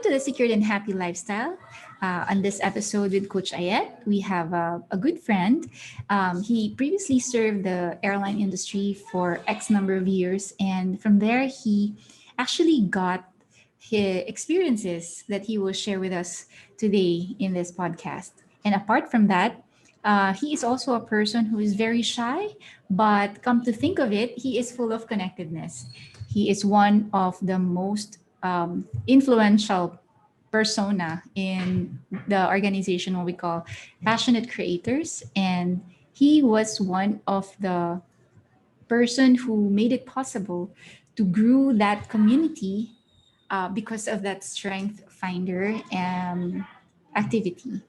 to the Secured and Happy Lifestyle. On this episode with Coach Aiet, we have a good friend. He previously served the airline industry for X number of years, and from there, he actually got his experiences that he will share with us today in this podcast. And apart from that, he is also a person who is very shy, but come to think of it, he is full of connectedness. He is one of the most influential persona in the organization, what we call passionate creators, and he was one of the person who made it possible to grow that community because of that strength finder activity.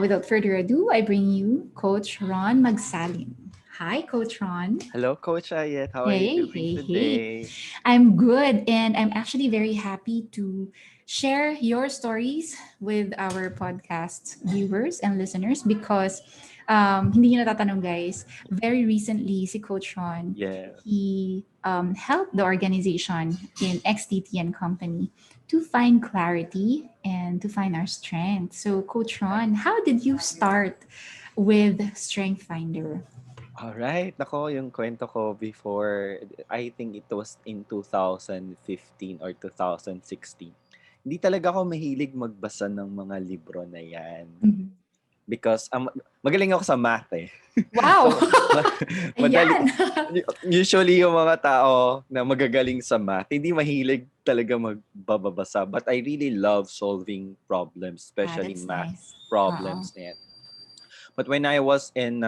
Without further ado, I bring you Coach Ron Magsalin. Hi, Coach Ron. Hello, Coach Aiet. How are you Hey, doing hey, hey. today? I'm good, and I'm actually very happy to share your stories with our podcast viewers and listeners because hindi nyo natatanong guys, very recently si Coach Ron, Yeah. he helped the organization in XTT and Company to find clarity and to find our strength. So Coach Ron, how did you start with Strength Finder? All right. Nako, yung kwento ko before, I think it was in 2015 or 2016. Hindi talaga ako mahilig magbasa ng mga libro na yan. Mhm. Because magaling ako sa math eh. Wow! So, madali. Ayan! Usually yung mga tao na magagaling sa math, hindi mahilig talaga magbabasa. But I really love solving problems, especially That's math nice. Oo. problems na yan. But when I was in,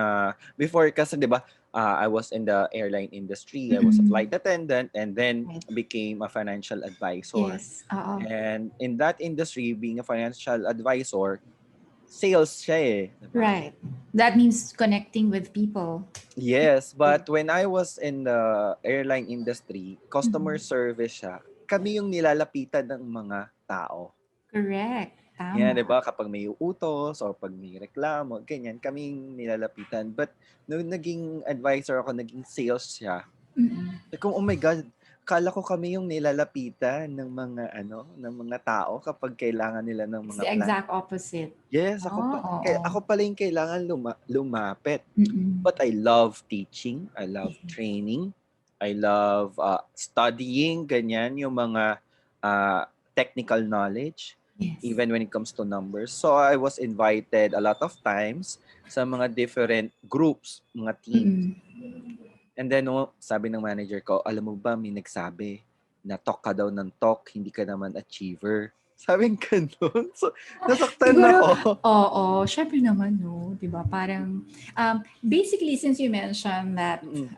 before kasi di ba, I was in the airline industry. I was a Mm-mm. flight attendant and then Right. became a financial advisor. Yes. Oo. And in that industry, being a financial advisor, sales siya eh. Diba? Right. That means connecting with people. Yes, but when I was in the airline industry, customer Mhm. service siya. Kami yung nilalapitan ng mga tao. Correct. Yan, Tama. di ba? Kapag may utos o pag may reklamo, ganyan, kaming nilalapitan. But nung naging advisor ako, naging sales siya. Mm-mm. Kung, oh my God, kala ko kami yung nilalapitan ng mga ng mga tao kapag kailangan nila ng It's mga the plan. exact opposite. Yes, Oo. Oo. ako pala yung kailangan lumapit. Mm-mm. But I love teaching, I love Yes. training, I love studying, ganyan, yung mga technical knowledge, Yes. even when it comes to numbers. So I was invited a lot of times sa mga different groups, mga teams. Mm-mm. And then, sabi ng manager ko, alam mo ba, may nagsabi na talk ka daw ng talk, hindi ka naman achiever. Sabing ganun. So, nasaktan Siguro, ako. oo, syempre naman, no? Diba? Parang, basically, since you mentioned that Mm-mm.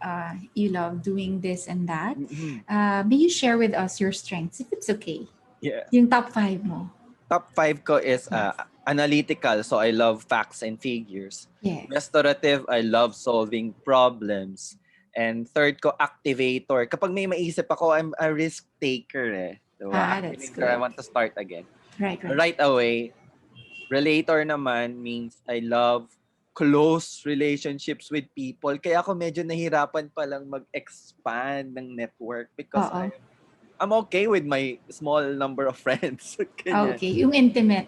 you love doing this and that, Mm-mm. may you share with us your strengths, if it's okay? Yeah. Yung top 5 mo. Top 5 ko is Yes. analytical, so I love facts and figures. Yes. Restorative, I love solving problems. And third ko, activator. Kapag may maisip ako, I'm a risk taker eh. Diba? That's Activator, I good. want to start again. Right. Right away, relator naman means I love close relationships with people. Kaya ako medyo nahirapan palang mag-expand ng network because Oo. I'm okay with my small number of friends. Ganyan. Okay. Yung intimate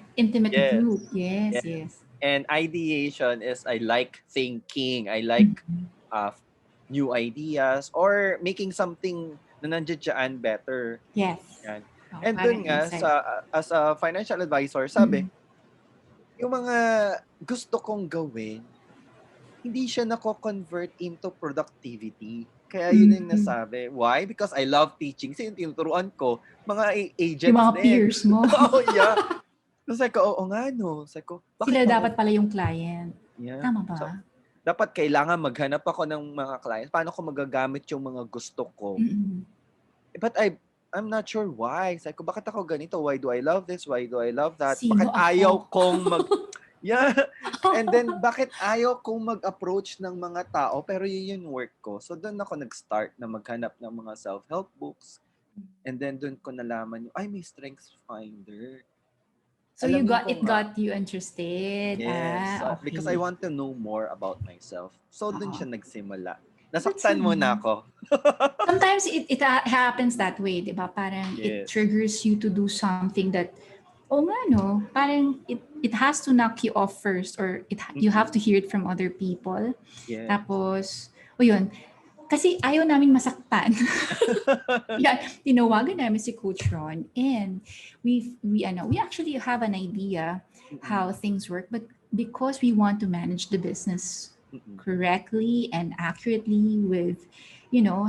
Yes. group. Yes, Yes. yes. And ideation is I like thinking. I like Mhm. new ideas or making something na nandiyan dyan better. Yes. Yan. Oh, And parang dun nga, insight. as a financial advisor, sabi, Mm-mm. yung mga gusto kong gawin, hindi siya nako-convert into productivity. Kaya yun yung Mm-mm. nasabi. Why? Because I love teaching. Kasi yung tinuturuan ko, mga Yung agents mga din. peers mo. Oh, yeah. So, sabi ko, oo nga no. Sabi ko, bakit Sila ako? dapat pala yung client. Yeah. Tama So, ba? dapat kailangan maghanap ako ng mga clients. Paano ko magagamit yung mga gusto ko? Mm-mm. But I'm not sure why. Sabi ko, bakit ako ganito? Why do I love this? Why do I love that? Sino Bakit ayaw ako? kong Yeah. And then, bakit ayaw kong mag-approach ng mga tao? Pero yun yung work ko. So, doon ako nag-start na maghanap ng mga self-help books. And then, doon ko nalaman yung, ay, may strengths finder. So Alamin ko it nga. got you interested. Yes. Because I Okay. want to know more about myself. So, doon Oo. siya nagsimula. That's so Nasaktan mo na nice. ako. Sometimes it happens that way, di ba? Parang it Yes. triggers you to do something that, oh nga no, parang it has to knock you off first or you have Mm-mm. to hear it from other people. Yes. Tapos, o yun, kasi ayaw namin masaktan. Yeah, tinawagan namin si Coach Ron and we actually have an idea Mm-mm. how things work, but because we want to manage the business Mm-mm. correctly and accurately with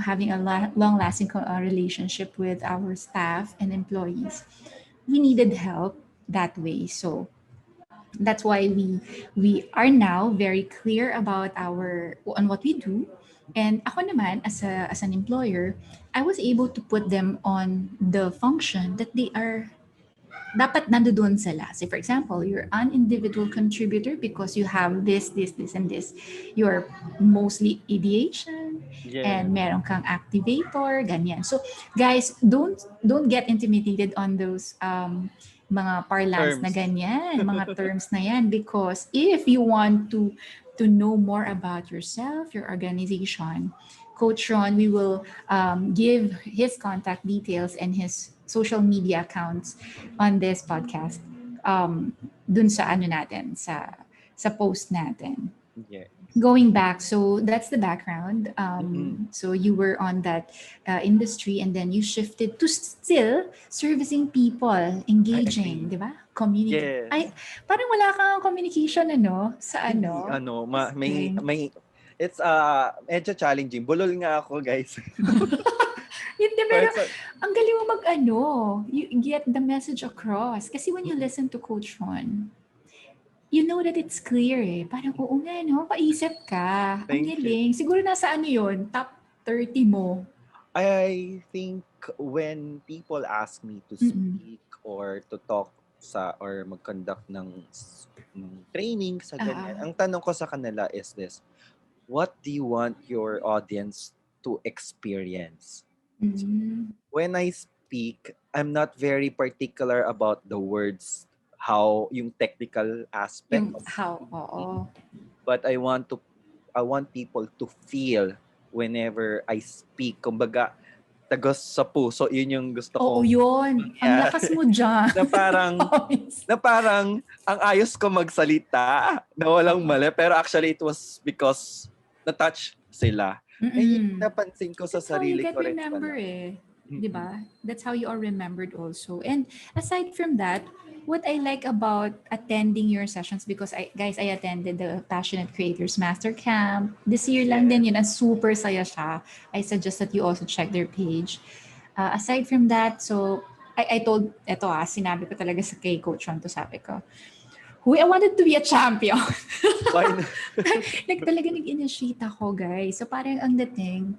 having a long lasting relationship with our staff and employees, we needed help that way. So that's why we are now very clear about our on what we do. And ako naman as an employer, I was able to put them on the function that they are dapat nandoon sila. Say, for example, you're an individual contributor because you have this, and this. You're mostly ideation Yes. and meron kang activator, ganyan. So, guys, don't get intimidated on those mga parlance na Terms. ganyan, mga terms na yan, because if you want to know more about yourself, your organization, Coach Ron, we will give his contact details and his social media accounts on this podcast, dun sa ano natin, sa post natin. Yes. Going back, so that's the background. Mm-mm. So you were on that industry and then you shifted to still servicing people, I engaging, agree. di ba? Yes. Ay, parang wala kang communication sa Hindi, may, strength. it's medyo challenging. Bulol nga ako, guys. Hindi, So, pero it's ang galing mo you get the message across. Kasi when you listen to Coach Ron, you know that it's clear eh. Parang, oo nga, no? Paisip ka. Ang thank you. galing. Siguro nasa yun? Top 30 mo. I think when people ask me to Mm-mm. speak or to talk or mag-conduct ng training sa ganyan, Ah, ang tanong ko sa kanila is this: what do you want your audience to experience? mm, When I speak, I'm not very particular about the words, how yung technical aspect yung of how, speaking, oo. but I want people to feel whenever I speak. Kumbaga, tagos sa puso, yun yung gusto Oo, kong yun. Ang lakas mangyari. mo dyan. Na parang, Promise. ang ayos ko magsalita na walang Oo. mali, pero actually it was because na-touch sila. Eh, yung Mm-mm. napansin ko sa That's how you sarili get ko rin pala. remember eh. Di Mm-mm. ba? That's how you are remembered also. And aside from that, what I like about attending your sessions, because I attended the Passionate Creators Master Camp. This year lang Yes. din yun, and super saya siya. I suggest that you also check their page. Aside from that, so I told, sinabi ko talaga sa kay Coach Ron to, sabi ko, Huy, I wanted to be a champion. Why not? Like talaga nag-initiate ako, guys. So parang ang dating,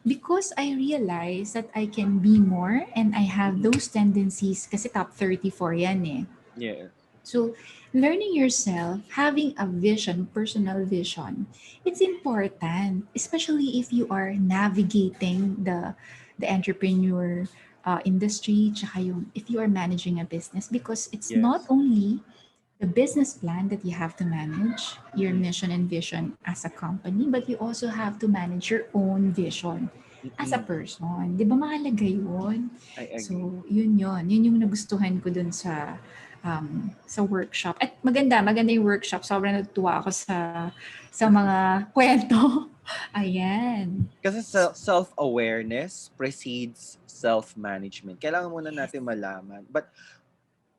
because I realized that I can be more and I have Mm-mm. those tendencies kasi top 34 yan eh. Yes. So, learning yourself, having a vision, personal vision, it's important, especially if you are navigating the entrepreneur industry, tsaka if you are managing a business, because it's not Yes. only the business plan that you have to manage, your Mm-mm. mission and vision as a company, but you also have to manage your own vision as a Mm-mm. person. Di ba mahalaga yun? I agree. So, yun yun. Yun yung nagustuhan ko dun sa workshop. At maganda yung workshop. Sobrang natutuwa ako sa mga kwento. Ayan. Kasi self-awareness precedes self-management. Kailangan muna natin malaman. But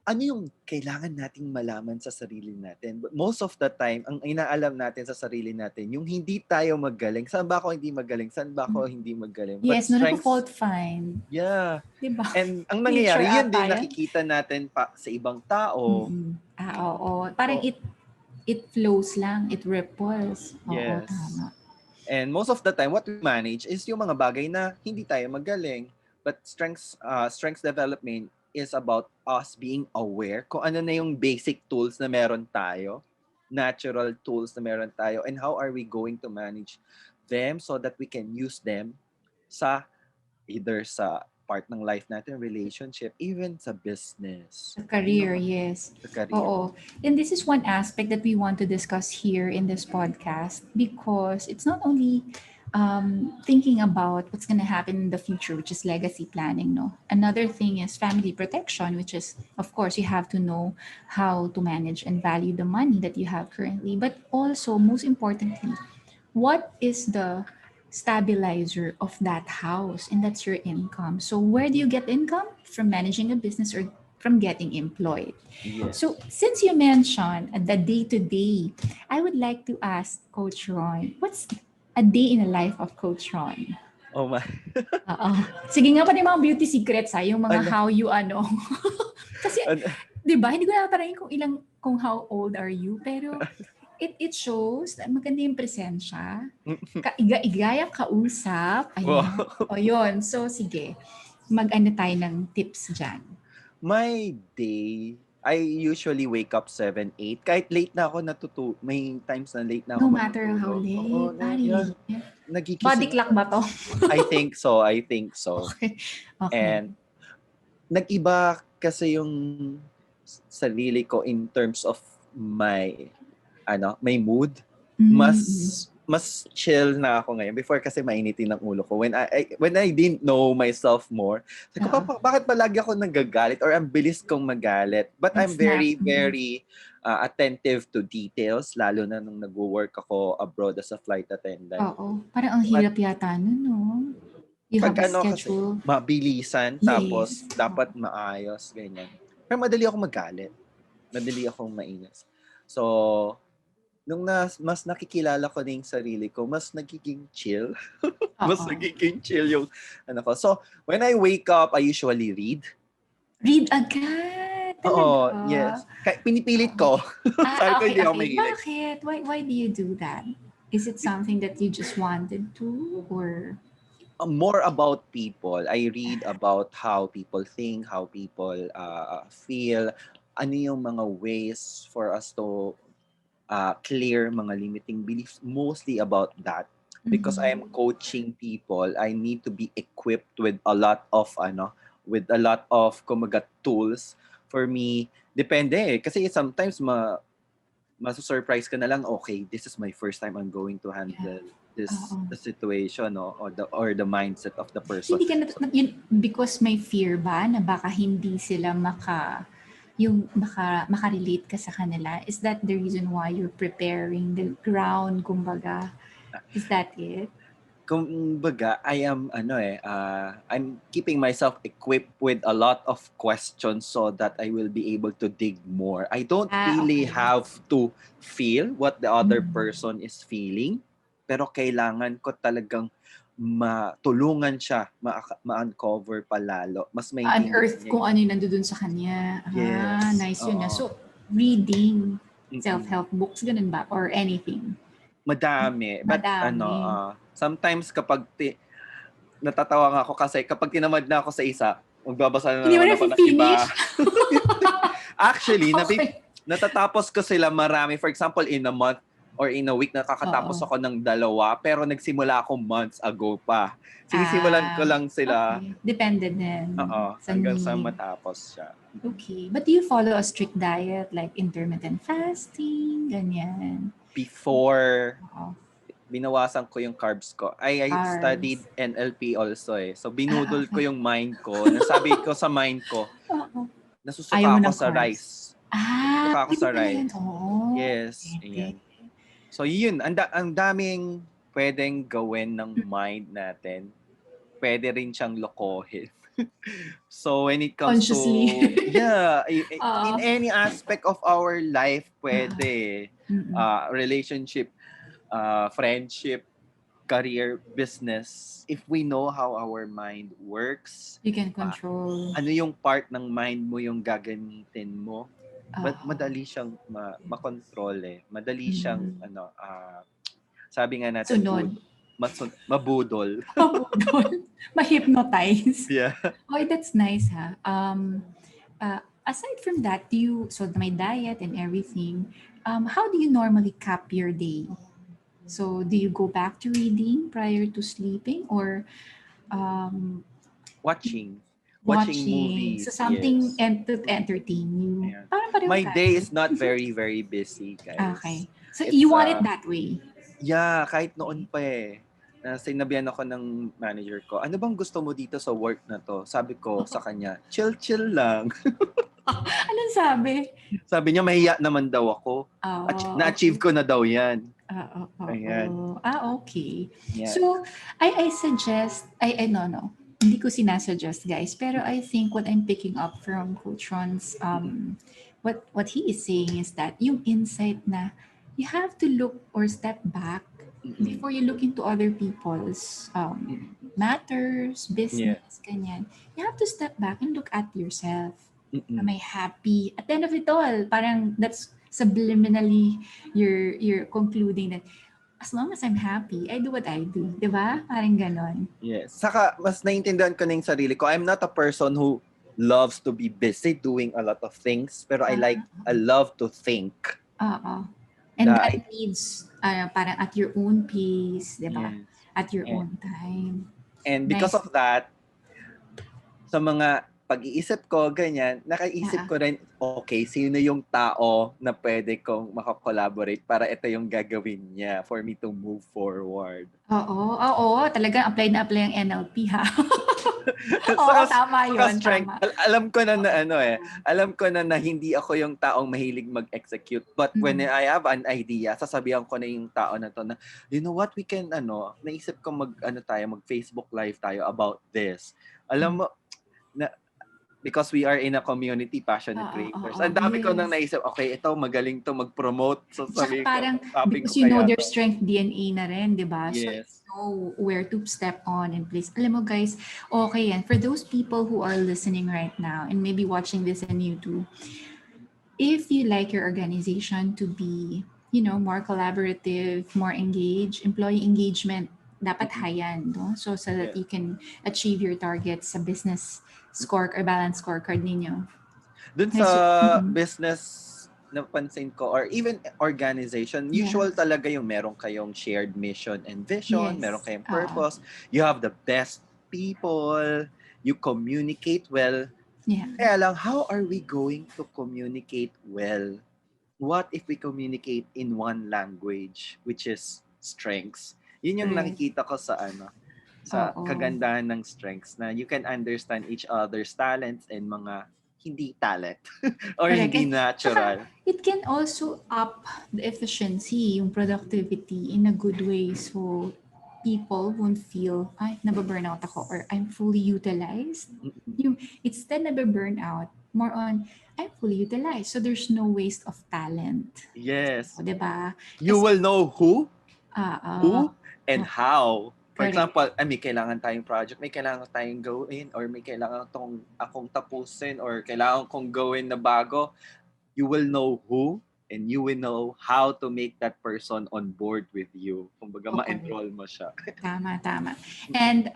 ano yung kailangan nating malaman sa sarili natin? But most of the time, ang inaalam natin sa sarili natin, yung hindi tayo magaling. Saan ba ako hindi magaling? Saan ba ako hindi magaling? But Yes, no strengths, nagpo-fault find. yeah. Di ba? And ang Nature nangyayari, yun ata din yan. nakikita natin pa sa ibang tao. Mm-mm. Oo. Parang So, it flows lang, it ripples. Oo, yes. tama. And most of the time, what we manage is yung mga bagay na hindi tayo magaling. But strengths development is about us being aware kung ano na yung basic tools na meron tayo, natural tools na meron tayo, and how are we going to manage them so that we can use them sa either sa part ng life natin, relationship, even sa business. The career, yes. Sa career. Oo. And this is one aspect that we want to discuss here in this podcast, because it's not only thinking about what's going to happen in the future, which is legacy planning. No, another thing is family protection, which is, of course, you have to know how to manage and value the money that you have currently. But also, most importantly, what is the stabilizer of that house? And that's your income. So, where do you get income? From managing a business or from getting employed. So, Yes. since you mentioned the day to day, I would like to ask Coach Ron, what's a day in the life of Coach Ron? Oh my. Oo. Sige nga pa yung mga beauty secrets ha, yung mga Ano, how you ano. Kasi, ano, 'di ba, hindi ko natatanayin kung how old are you, pero it shows na maganda yung presensya. Igayang kausap. Ayan. wow. O yun. So, sige. Mag-ano tayo ng tips dyan. My day, I usually wake up 7, 8. Kahit late na ako may times na late na No ako matter how matutulog. Oo, late. Ah, really? Body nagigising clock ako. ba to? I think so, I think so. Okay. Okay. And nag-iba kasi yung sarili ko in terms of my mood. Mas Mm-hmm. mas chill na ako ngayon. Before kasi mainitin ang ulo ko. When I didn't know myself more, sabi ko, Oo. bakit palagi ako nagagalit or ang bilis kong magalit? But I'm Snap. very, very attentive to details, lalo na nung nag-work ako abroad as a flight attendant. Oo. Parang ang At hirap yata nun, no? You pag have a kasi, schedule. mabilisan, Yes. tapos dapat maayos, ganyan. Pero madali ako magalit. Madali akong mainis. So, nung mas nakikilala ko na yung sarili ko, mas nagiging chill. Mas Oo. nagiging chill yung ano ko. So, when I wake up, I usually read. Read agad. Oo, Talaga. yes. Pinipilit ko. Sabi ko, Okay, hindi ako okay. mahilig. Bakit? Why do you do that? Is it something that you just wanted to, or More about people. I read about how people think, how people feel, ano yung mga ways for us to clear mga limiting beliefs, mostly about that. Because I am coaching people, I need to be equipped with a lot of kumaga tools for me. Depende kasi sometimes masu-surprise ka na lang, okay, this is my first time I'm going to handle Oo. the situation, no, or the mindset of the person. Hindi ka So, because may fear ba na baka hindi sila makarelate ka sa kanila? Is that the reason why you're preparing the ground, kumbaga? Is that it? kumbaga, I'm keeping myself equipped with a lot of questions so that I will be able to dig more. I don't really Okay. have to feel what the other Mm. person is feeling, pero kailangan ko talagang matulungan siya, ma-uncover palalo, mas maintindihan Unearth niya. kung ano yung nandun sa kanya. Yes. Nice yun. Oo. So, reading, Mm-mm. self-help books, ganun ba? Or anything? Madami. But Madami. sometimes kapag natatawa nga ako kasi kapag tinamad na ako sa isa, magbabasa na Hindi mo naman na ako ng finish? iba. Actually, Okay. natatapos ko sila marami. For example, in a month or in a week, nakakatapos Oo. ako ng 2, pero nagsimula ako months ago pa. Sinisimulan ko lang sila, Okay. Depende din sa hanggang sa need. matapos siya. Okay. But do you follow a strict diet like intermittent fasting? Ganyan. Before Oo. binawasan ko yung carbs ko. I studied Carbs. NLP also eh. So binudol ko Okay. yung mind ko. Nasabi ko sa mind ko, Oo. nasusuka Ayaw mo ako ng sa carbs? rice. Nasusuka ako Pwede sa pala yun. rice. Oo. Yes, Pwede. ayan. So yun, ang daming pwedeng gawin ng mind natin. Pwede rin siyang lokohin. So when it comes to, Consciously. in Oo. any aspect of our life, pwede. Mm-mm. Relationship, friendship, career, business, if we know how our mind works, You can control. ano yung part ng mind mo yung gagamitin mo, madali siyang makontrol eh. Madali siyang sabi nga natin Sunod. mabudol. Mabudol. Ma-hypnotize. Yeah. Oh, that's nice ha. Aside from that, so my diet and everything, how do you normally cap your day? So do you go back to reading prior to sleeping, or Watching watching? So movies, something yes. to entertain you. Ayan. Parang pareho My day tayo. is not very, very busy, guys. Okay. So It's, you want it that way? yeah, kahit noon pa eh. sinabihan ako ng manager ko, ano bang gusto mo dito sa work na to? Sabi ko sa kanya, chill lang. Anong sabi? Sabi niya, mahiya naman daw ako. Na-achieve Okay. ko na daw yan. Ayan. Oo. Okay. Yeah. So, I suggest, no. Hindi ko sinasuggest, guys. Pero I think what I'm picking up from Coach Ron's, what he is saying is that yung insight na you have to look or step back Mm-mm. before you look into other people's matters, Yeah. business, ganyan. You have to step back and look at yourself. Am Mm-mm. I happy? At the end of it all, parang that's subliminally you're concluding that as long as I'm happy, I do what I do. Di ba? Parang ganon. Yes. Saka, mas naiintindihan ko na yung sarili ko. I'm not a person who loves to be busy doing a lot of things, pero I love to think. Oo. And Na, that needs parang at your own pace, di ba? yes. At your And, own time. and because Nice. of that, sa mga pag-iisip ko, ganyan, nakaisip ko rin, okay, sino yung tao na pwede kong makakollaborate para ito yung gagawin niya for me to move forward. Oo. Talagang apply na apply ang NLP, ha? Saka, Tama saka yun. strength. Tama. Alam ko na alam ko na hindi ako yung taong mahilig mag-execute. But when I have an idea, sasabihan ko na yung tao na to na, you know what, we can, naisip ko mag-Facebook live tayo about this. Alam mo, na, because we are in a community, passionate creators. Ang dami ko nang Yes. naisip, okay, ito, magaling to mag-promote. So Tsaka sabi ko, parang topping because ko you know kaya their to. strength DNA na rin, di ba? So you Yes. know where to step on and place. Alam mo guys, okay yan. For those people who are listening right now and maybe watching this on YouTube, if you like your organization to be, more collaborative, more engaged, employee engagement, dapat hayan, no? So that Yeah. you can achieve your targets sa business score or balance scorecard ninyo. Dun sa So, business, napansin ko, or even organization, usual talaga yung meron kayong shared mission and vision, meron yes. kayong purpose, you have the best people, you communicate well. Yeah. Kaya lang, how are we going to communicate well? What if we communicate in one language, which is strengths? Yun yung Correct. nakikita ko sa sa kagandahan ng strengths, na you can understand each other's talents and mga hindi talent or Correct. hindi And natural. saka, it can also up the efficiency, yung productivity in a good way. So, people won't feel, ay, nababurnout ako or I'm fully utilized. Yung, instead nababurnout, more on, I'm fully utilized. So, there's no waste of talent. Yes. So, diba? You will know who and Oh, how. For correct. example, may kailangan tayong project, may kailangan tayong gawin, or may kailangan akong tapusin, or kailangan kong gawin na bago. You will know who and you will know how to make that person on board with you. Kumbaga, ma-enroll mo siya. Tama. And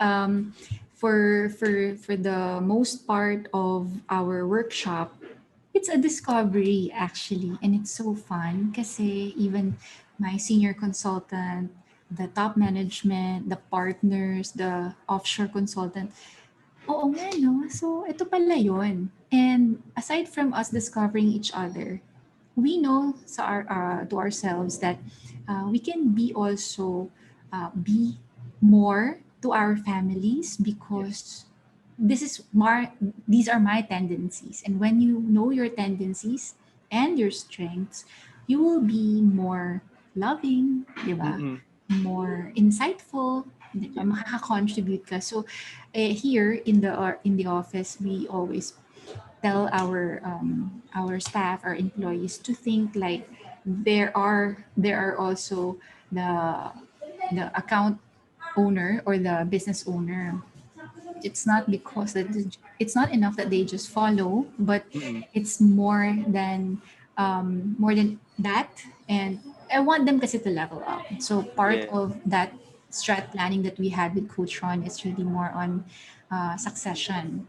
for the most part of our workshop, it's a discovery actually, and it's so fun kasi even my senior consultant, the top management, the partners, the offshore consultant, oo nga no. So ito pala yun. And aside from us discovering each other, we know to ourselves that we can be also be more to our families because these are my tendencies, and when you know your tendencies and your strengths, you will be more loving, di ba? More insightful, di ba? Makaka-contribute ka. So here in the office, we always tell our staff, our employees, to think like there are also the account owner or the business owner. It's not because that it's not enough that they just follow, but it's more than that. And I want them kasi to level up. So part Yeah. of that strat planning that we had with Coach Ron is really more on succession.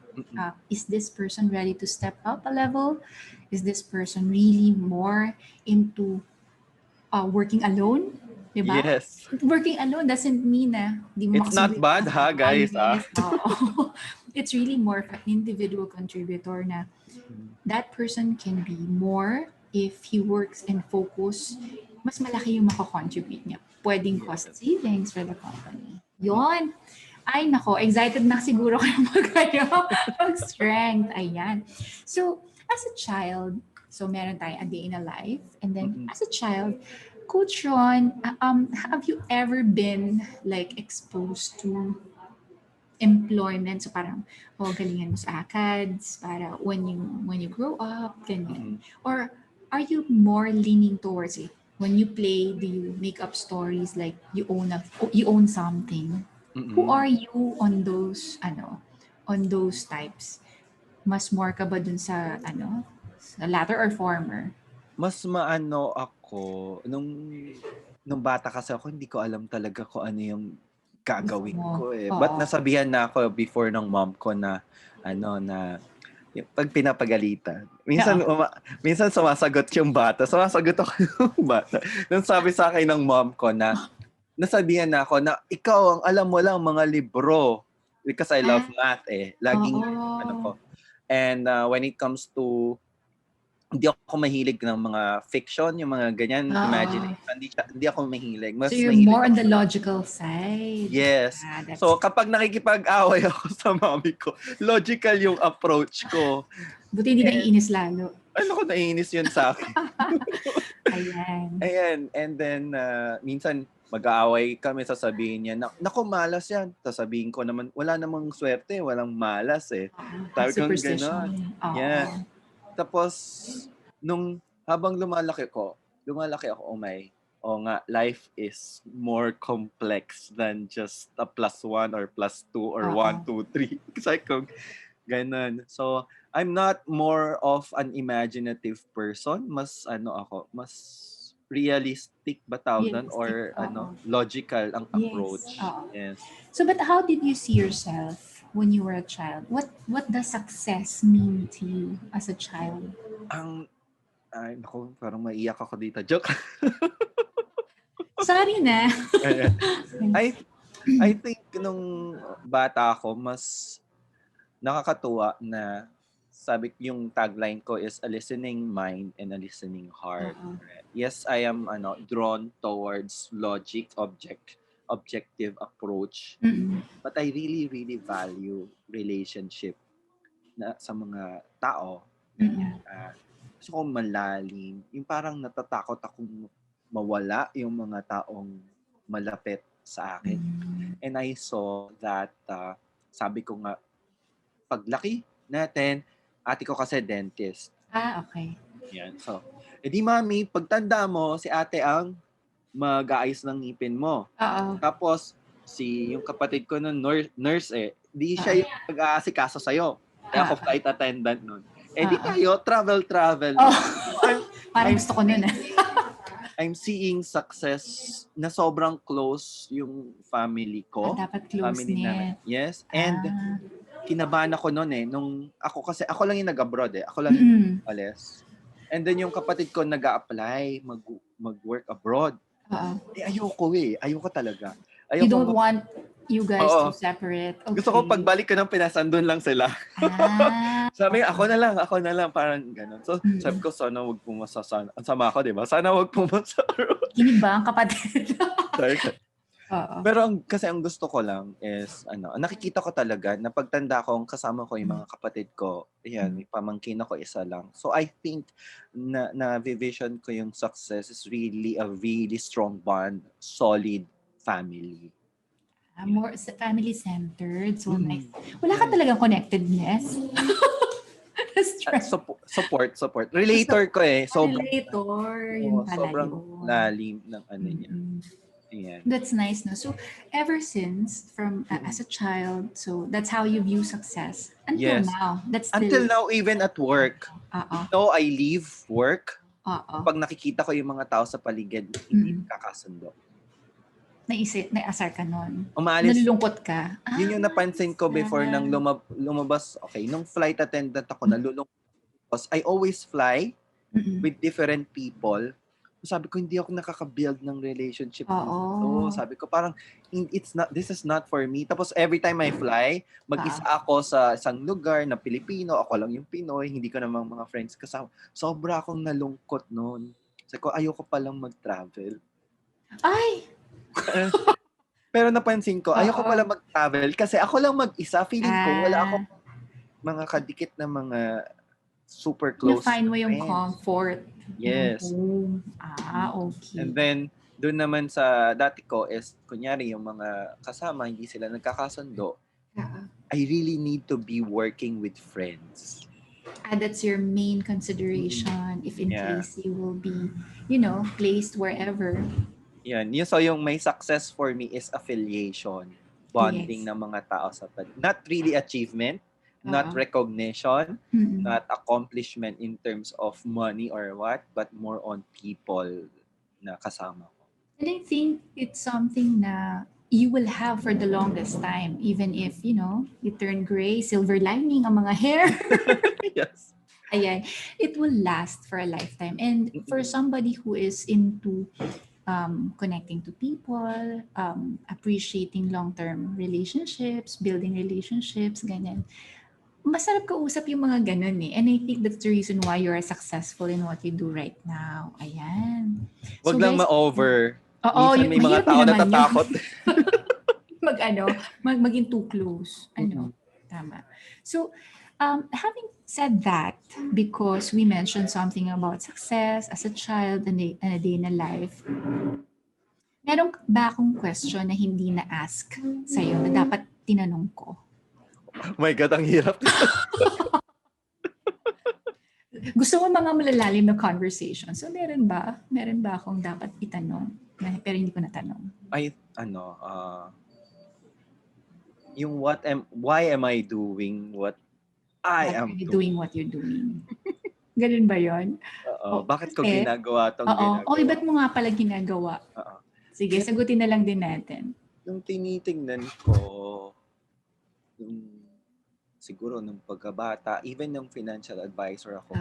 Is this person ready to step up a level? Is this person really more into working alone? Diba? Yes. Working alone doesn't mean na di mo It's not makasubukan bad, sa ha, guys? Yes, oo. It's really more of an individual contributor na that person can be more if he works and focus, mas malaki yung makakontribute niya. Pwedeng cost savings for the company. Yon. Ay, nako, excited na siguro kayo mag-strength. Ayan. So, as a child, so meron tayong a day in a life. And then, Mm-mm. as a child, Coach Ron, have you ever been like exposed to employment? So parang, galingan mo sa ACADS para when you grow up, ganyan. Mm-mm. Or are you more leaning towards it? When you play, do you make up stories like you own something? Who Mm-mm. are you on those types? Mas more ka ba dun sa latter or former? Mas maano ako, nung bata kasi ako, hindi ko alam talaga kung ano yung Gusto gagawin mo? ko eh. But Oo. nasabihan na ako before ng mom ko na, yung pag pinapagalitan. Minsan, Oo. minsan sumasagot yung bata. Sumasagot ako yung bata. Nung sabi sa akin ng mom ko na, nasabihan na ako na, ikaw ang alam mo lang mga libro. Because I love Ah, math eh. Laging, ko. oo. And when it comes to hindi ako mahilig ng mga fiction, yung mga ganyan, Oo. imagination. Hindi ako mahilig. So Mas you're mahilig more on ako the sa logical side. yes. That's So, kapag nakikipag-away ako sa mami ko, logical yung approach ko. buti hindi And, naiinis lalo. ano ko, naiinis yun sa akin. Ayan. Ayan. And then, minsan, mag-aaway kami, sasabihin niya, naku, malas yan. Sasabihin ko naman, wala namang swerte, walang malas eh. Sabi ko, Superstition. gano'n. Oo. Yeah. Tapos, habang lumalaki ako, life is more complex than just a +1 or +2 or Oo. 1, 2, 3. Kasi kung ganun. So, I'm not more of an imaginative person. Mas mas realistic ba tawag doon? Realistic. Or Oo. logical ang Yes. approach. Oo. Yes. So, but how did you see yourself when you were a child? What does success mean to you as a child? Ay, naku, parang maiyak ako dito. Joke. Sorry na. I I think nung bata ako, mas nakakatuwa na yung tagline ko is a listening mind and a listening heart. Oo. Yes, I am drawn towards logic, objective approach, Mm-mm. but I really really value relationship na sa mga tao. Mm-mm. Gusto ko malalim. Yung parang natatakot akong mawala yung mga taong malapit sa akin. And I saw that, sabi ko nga, paglaki natin, ate ko kasi dentist. Okay. Yan. So, edi mami, pagtanda mo, si ate ang mag-aayos ng ngipin mo. Oo. Tapos, yung kapatid ko nun, nurse eh, di siya yung mag-aasikaso sa'yo. Kaya ako flight attendant nun. Eh di tayo, travel. Oh, I'm parang gusto ko nun eh. I'm seeing success na sobrang close yung family ko. Dapat close Family namin. knit. Yes. And kinabahan ako noon eh. Nung ako lang yung nag-abroad eh. Ako lang yung Mm-mm. alis. And then yung kapatid ko nag-a-apply, mag-work abroad. Eh ayoko eh. Ayoko talaga. You don't want you guys to separate. Okay. Gusto ko pagbalik ko ng Pinas, andun lang sila. Sabi, ako na lang, parang gano'n. So, sabi ko, sana wag pumasa. Ang sama ako, di ba? Sana wag pumasa. Kinig ba ang kapatid? Pero kasi ang gusto ko lang is, nakikita ko talaga na pagtanda ko, kasama ko yung mga kapatid ko, yan, may pamangkin ako, isa lang. So, I think na vision ko yung success is really a really strong bond, solid family. More family-centered. So nice. Wala ka talagang connectedness? Support. Relator ko eh. Relator. Yun pala sobrang yun. lalim ng niya. Ayan. That's nice, no? So, ever since, as a child, so that's how you view success. Until now. That's still... Until now, even at work. No, I leave work. Pag nakikita ko yung mga tao sa paligid, hindi kakasundo. Naasar ka nun. Umalis. Nalulungkot ka. Yun yung napansin ko before nang lumabas. Okay, nung flight attendant ako, nalulungkot. I always fly with different people. Sabi ko, hindi ako nakaka-build ng relationship dito. Sabi ko, parang, this is not for me. Tapos every time I fly, mag-isa ako sa isang lugar na Pilipino, ako lang yung Pinoy, hindi ko namang mga friends kasama. Sobra akong nalungkot noon. Sabi ko, ayoko palang mag-travel. Ay! Pero napansin ko, ayoko Oo. pala mag-travel kasi ako lang mag-isa. Feeling ko, wala ako Ah, mga kadikit na mga super close na-find mo yung friends. comfort ng Yes. home. Ah, And okay. then, doon naman sa dati ko is, kunyari, yung mga kasama, hindi sila nagkakasundo. Ah, I really need to be working with friends. that's your main consideration if in Yeah. case you will be, placed wherever. Yan. So yung may success for me is affiliation. Bonding Yes. ng mga tao sa not really achievement, not Oo. recognition, Mm-mm. not accomplishment in terms of money or what, but more on people na kasama ko. And I think it's something na you will have for the longest time, even if, you turn gray, silver lining ang mga hair. Yes. Ayan, it will last for a lifetime. And for Mm-mm. somebody who is into connecting to people, appreciating long-term relationships, building relationships, ganyan. Masarap kausap yung mga ganun eh. And I think that's the reason why you are successful in what you do right now. Ayan. Wag So lang guys, ma-over. oo, Minsan may mga mahirap din tao naman yun. natatakot. Maging too close. Mm-mm. Tama. So, having said that, because we mentioned something about success as a child and a day in a life, meron ba akong question na hindi na-ask sa'yo na dapat tinanong ko? Oh my God, ang hirap. Gusto mo mga malalalim na conversation. So, meron ba? Meron ba akong dapat itanong? Pero hindi ko natanong. Ay, yung why am I doing what I Why are am you doing? doing what you're doing? Ganun ba yon? Oo. O, Bakit ko kasi, ginagawa tong oo. O, ginagawa? iba't mo nga pala ginagawa? Oo. Sige, sagutin na lang din natin. Yung tinitingnan ko, yung siguro nung pagkabata, even nung financial advisor ako,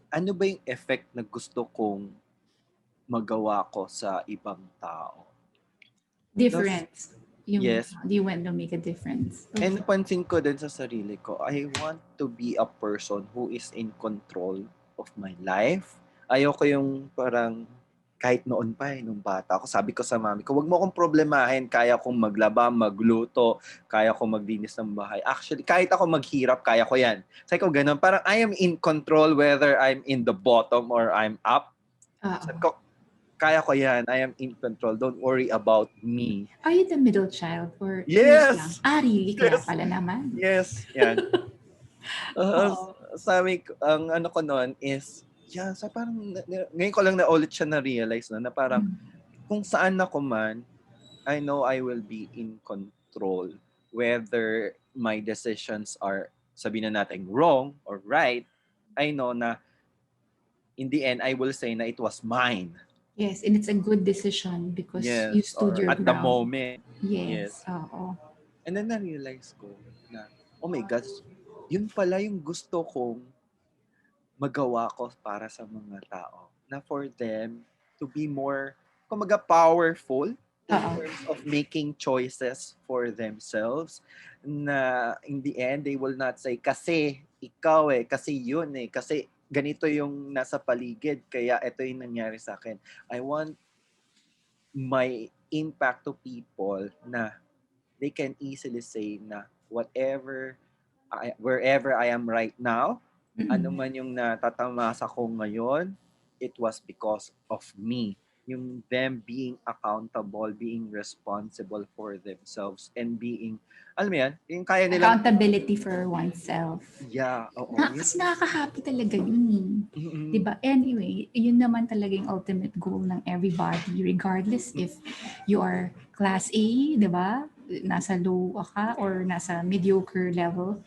ano ba yung effect na gusto kong magawa ko sa ibang tao? Thus, Difference. yes. Do you want to make a difference? And Okay. napansin ko din sa sarili ko, I want to be a person who is in control of my life. Ayoko yung parang kahit noon pa nung bata ako, sabi ko sa mami ko, wag mo akong problemahin, kaya kong maglaba, magluto, kaya kong maglinis ng bahay. Actually, kahit ako maghirap, kaya ko yan. Sabi ko ganun, parang I am in control whether I'm in the bottom or I'm up. Sabi ko, kaya ko yan, I am in control, don't worry about me. Are you the middle child or first lang? Yes! Really? Kaya Yes! pala naman. Yes, yan. Oo. Sabi ko, ang ano ko noon is, sa parang, ngayon ko lang na ulit siya na-realize na parang, kung saan ako man, I know I will be in control. Whether my decisions are, sabihin na natin, wrong or right, I know na, in the end, I will say na it was mine. Yes, and it's a good decision because you Yes, stood or your at the ground. moment. Yes. Yes. Oo. And then na-realize ko na, oh my gosh, yun pala yung gusto kong magawa ko para sa mga tao. Na for them to be more, kumaga, powerful in Oo. terms of making choices for themselves. Na in the end, they will not say, kasi ikaw kasi yun kasi ganito yung nasa paligid, kaya ito yung nangyari sa akin. I want my impact to people na they can easily say na wherever I am right now, ano man yung natatamasa ko ngayon, it was because of me. Yung them being accountable, being responsible for themselves, and being, alam mo yan, yung kaya nilang, Accountability for oneself. yeah, oo. Kasi nakaka-happy talaga yun eh. Mm-mm. Diba? Anyway, yun naman talaga yung ultimate goal ng everybody regardless if you are class A, diba? Nasa low ka or nasa mediocre level.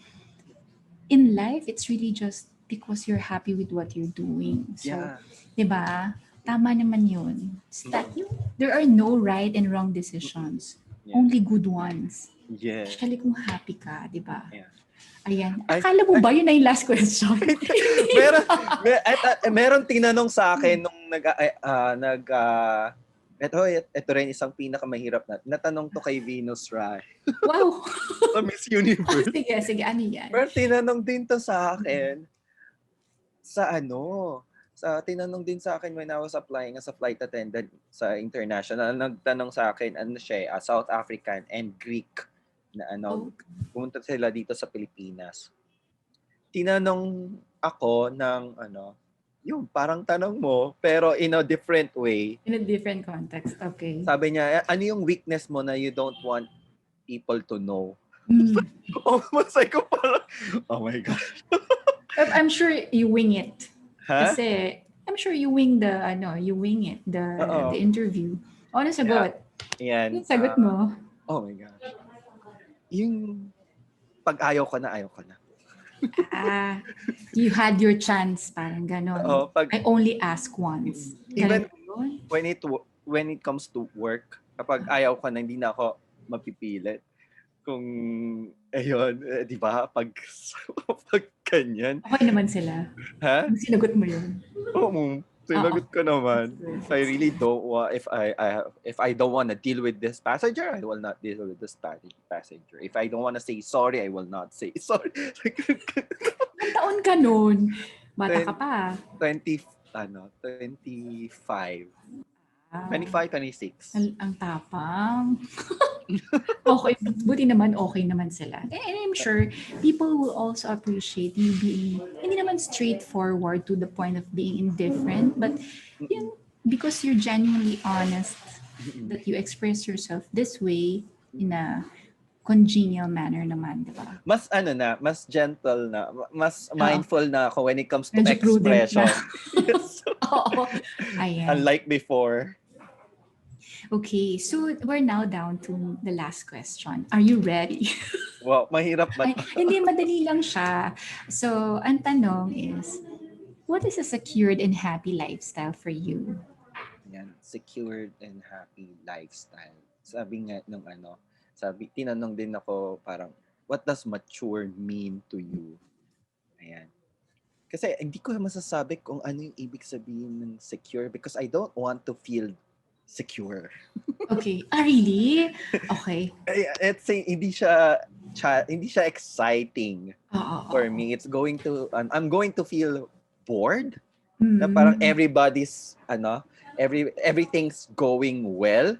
In life, it's really just because you're happy with what you're doing. So, Yeah. diba? Tama naman yun. There are no right and wrong decisions. Yeah. Only good ones. Yeah. Especially kung happy ka, diba? Yeah. Ayan. Akala mo ba yun na yung last question? meron tinanong sa akin nung ito rin isang pinakamahirap na natanong to kay Venus Rai. Wow! Sa Miss Universe. Sige, ano yan? Pero tinanong din to sa akin sa Tinanong din sa akin when I was applying as a flight attendant sa international, nagtanong sa akin, ano siya, South African and Greek na Oh, pumunta sila dito sa Pilipinas. Tinanong ako ng yung parang tanong mo, pero in a different way. in a different context. Okay. Sabi niya, ano yung weakness mo na you don't want people to know? Mm. Oh, masay ko parang, oh my God. I'm sure you wing it. Ha? Kasi I'm sure you wing you wing it, the Oo. interview. Ano Yeah. sagot? Yan. Yung sagot mo? Oh my gosh. Yung pag ayaw ko na. Ah, you had your chance, parang ganon. Oo, pag I only ask once. Ganon even ba yun? when it comes to work, kapag ayaw ko na, hindi na ako mapipilit. Kung ayun, di ba? Pag ganyan, Okay naman sila. ha? Yung sinagot mo yun. Oo, sinagot ko naman. If I That's really don't want, if I don't want to deal with this passenger, I will not deal with this passenger. If I don't want to say sorry, I will not say sorry. Ilang taon ka nun? Bata ka pa. 20, 25. Ah, 25, 26. ang tapang. Okay, buti naman okay naman sila. And I'm sure people will also appreciate you being, hindi naman straightforward to the point of being indifferent, but yun, because you're genuinely honest that you express yourself this way in a congenial manner naman, di ba? Mas gentle na, mas Oo, mindful na ako when it comes to medyo prudent na. expression. Yes. Oo, ayan. Unlike before. Okay, so we're now down to the last question. Are you ready? Wow, mahirap ba? Ay, hindi, madali lang siya. So, ang tanong is, what is a secured and happy lifestyle for you? Yan, secured and happy lifestyle. Sabi nga nung tinanong din ako parang, what does mature mean to you? Ayan. Kasi hindi ko masasabi kung ano yung ibig sabihin ng secure because I don't want to feel secure. Okay. Ah, really? Okay. It's hindi siya exciting Oo, for oo. me. I'm going to feel bored na parang Mm. everything's going well.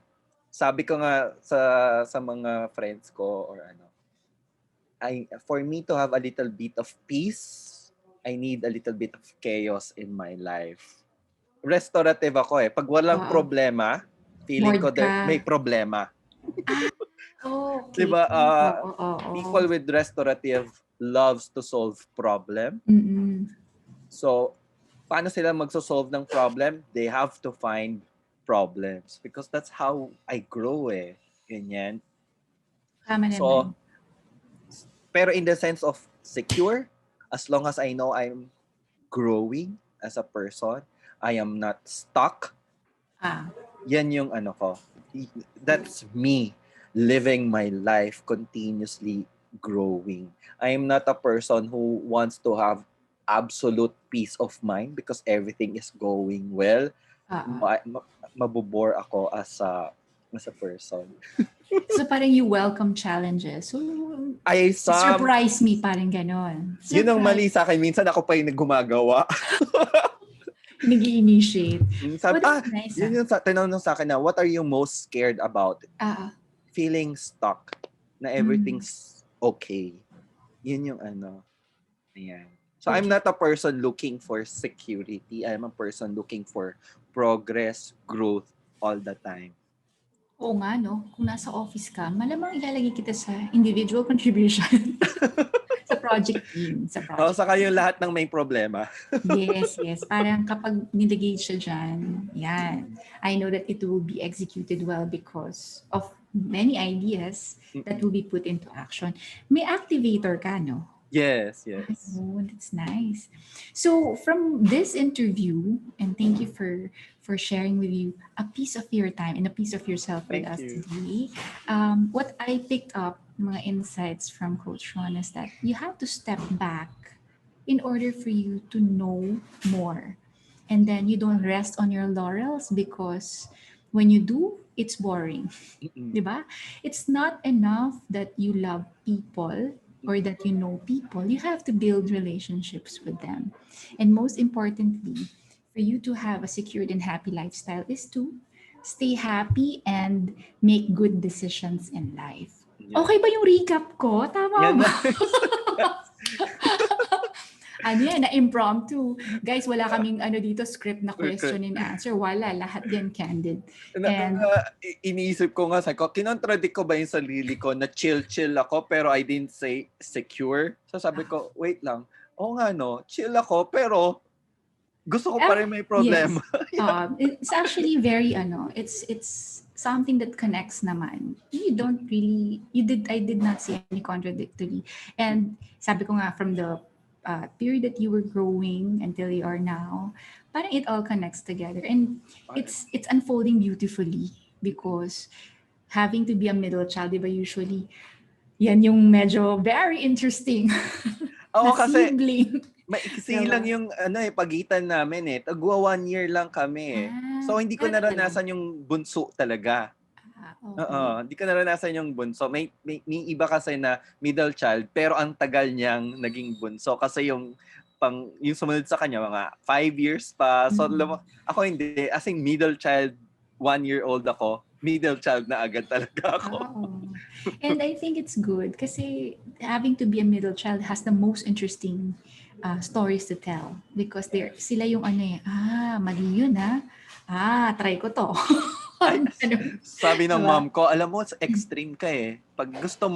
Sabi ko nga sa mga friends ko or for me to have a little bit of peace, I need a little bit of chaos in my life. Restorative ako eh. Pag walang Oo. problema, feeling Bored ko ka. may problema. Okay. 'Di ba? Oo, oo. People with restorative loves to solve problem. Mm-mm. So, paano sila magso-solve ng problem? They have to find problems because that's how I grow eh. Ganyan. Tama naman. So, pero in the sense of secure, as long as I know I'm growing as a person, I am not stuck. Ah, Yan yung ko. That's me living my life continuously growing. I am not a person who wants to have absolute peace of mind because everything is going well. ah. Mabubore ako as a person. So parang you welcome challenges. So, Some surprise me, parang ganon. yun ang mali Surprise. sa akin. Minsan ako pa yung gumagawa. Nag-i-initiate. Sabi, But it's nice, yun yung tinanong sa akin na, what are you most scared about? Ah, Feeling stuck na everything's okay. Yun yung ayan. So I'm okay. not a person looking for security. I'm a person looking for progress, growth all the time. Oo nga, no? Kung nasa office ka, malamang ilalagay kita sa individual contribution. Sa project team. Saka yung lahat ng may problema. Yes, yes. Parang kapag nilagay siya dyan, yan. I know that it will be executed well because of many ideas that will be put into action. May activator ka, no? Yes. Oh, that's nice. So from this interview, and thank you for sharing with you a piece of your time and a piece of yourself with Thank us you. today. What I picked up, mga insights from Coach Ron, is that you have to step back in order for you to know more. And then you don't rest on your laurels because when you do, it's boring. Diba? It's not enough that you love people or that you know people. You have to build relationships with them. And most importantly, for you to have a secured and happy lifestyle is to stay happy and make good decisions in life. Yeah. Okay ba yung recap ko? Tama Yan ba? na. Ano yan, na-impromptu. Guys, wala kaming dito script na question and answer. Wala, lahat yan candid. And Iniisip ko nga, sabi ko, kinontradict ko ba yung sarili ko na chill ako pero I didn't say secure? So sabi ko, wait lang. Oo nga no, chill ako pero gusto ko pa rin may problema. Yes. It's actually very it's something that connects naman. I did not see any contradictory. And sabi ko nga from the period that you were growing until you are now, parang it all connects together. And it's unfolding beautifully because having to be a middle child, diba usually, yan yung medyo very interesting Oo, na kasi sibling. maiksi Diba? lang yung pagitan namin Tagwa 1 year lang kami So hindi ko naranasan yung bunso talaga. Okay. Hindi ko naranasan yung bunso. May iba kasi na middle child pero ang tagal niyang naging bunso kasi yung sumunod sa kanya mga 5 years pa. So ako hindi, as in middle child, 1-year-old ako, middle child na agad talaga ako. And I think it's good kasi having to be a middle child has the most interesting stories to tell because sila yung mali yun try ko to. Sabi ng mom ko, alam mo, extreme ka Pag gusto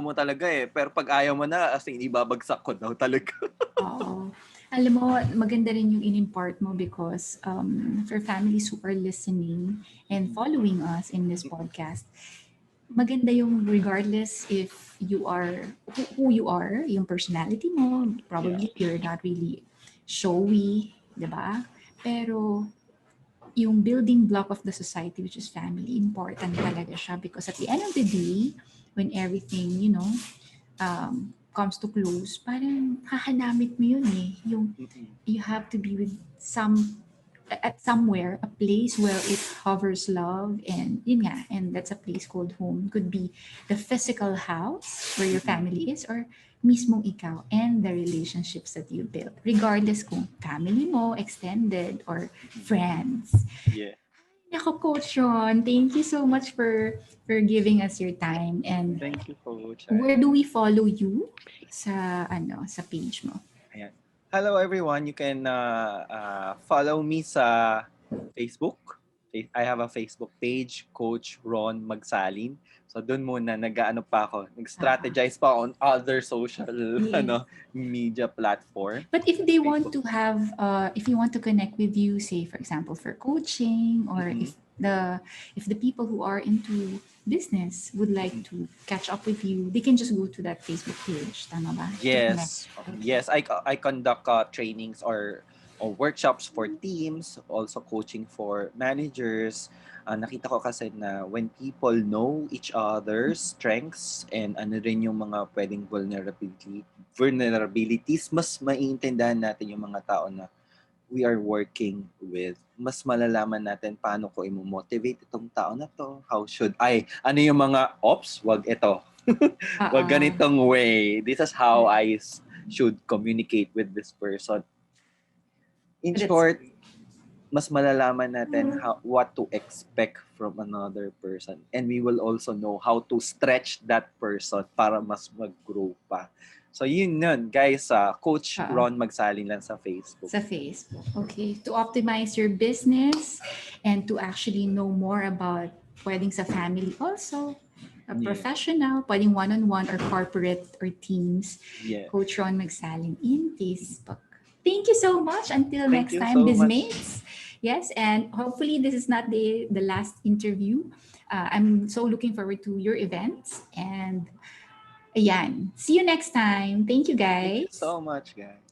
mo talaga Pero pag ayaw mo na, as in, ibabagsak ko daw talaga. Oo. Alam mo, maganda rin yung in-impart mo because for families who are listening and following us in this podcast, maganda yung regardless if you are who you are, yung personality mo, probably you're not really showy, di ba? Pero yung building block of the society, which is family, important talaga siya because at the end of the day, when everything, comes to close, parang hahanamit mo yun Yung you have to be with somewhere, a place where it hovers love and yun nga, and that's a place called home. Could be the physical house where your family is or mismong ikaw and the relationships that you build. Regardless kung family mo, extended, or friends. Yeah. Ako, Coach Ron, thank you so much for giving us your time. And thank you, Coach. Where do we follow you sa page mo? Ayan. Hello everyone, you can follow me sa Facebook. I have a Facebook page, Coach Ron Magsalin. So doon muna nag-strategize pa on other social media platform. But if they want to have if you want to connect with you, say for example for coaching or if the people who are into business would like to catch up with you, they can just go to that Facebook page. Tama ba? Yes. Yes, I conduct trainings or workshops for teams, also coaching for managers. Nakita ko kasi na when people know each other's strengths and ano rin yung mga pwedeng vulnerabilities, mas maiintindihan natin yung mga tao na we are working with. Mas malalaman natin paano ko i-motivate itong tao na to. How should I? Ano yung mga wag ito. Wag ganitong way. This is how I should communicate with this person. In short, mas malalaman natin what to expect from another person. And we will also know how to stretch that person para mas mag-grow pa. So yun guys, Coach Ron Magsalin lang sa Facebook. Sa Facebook. Okay. To optimize your business and to actually know more about pwedeng sa family also, a professional, pwedeng one-on-one or corporate or teams. Yeah. Coach Ron Magsalin in Facebook. Thank you so much. Until next time, Bizmates. Yes, and hopefully this is not the last interview. I'm so looking forward to your events. And ayan, see you next time. Thank you, guys. Thank you so much, guys.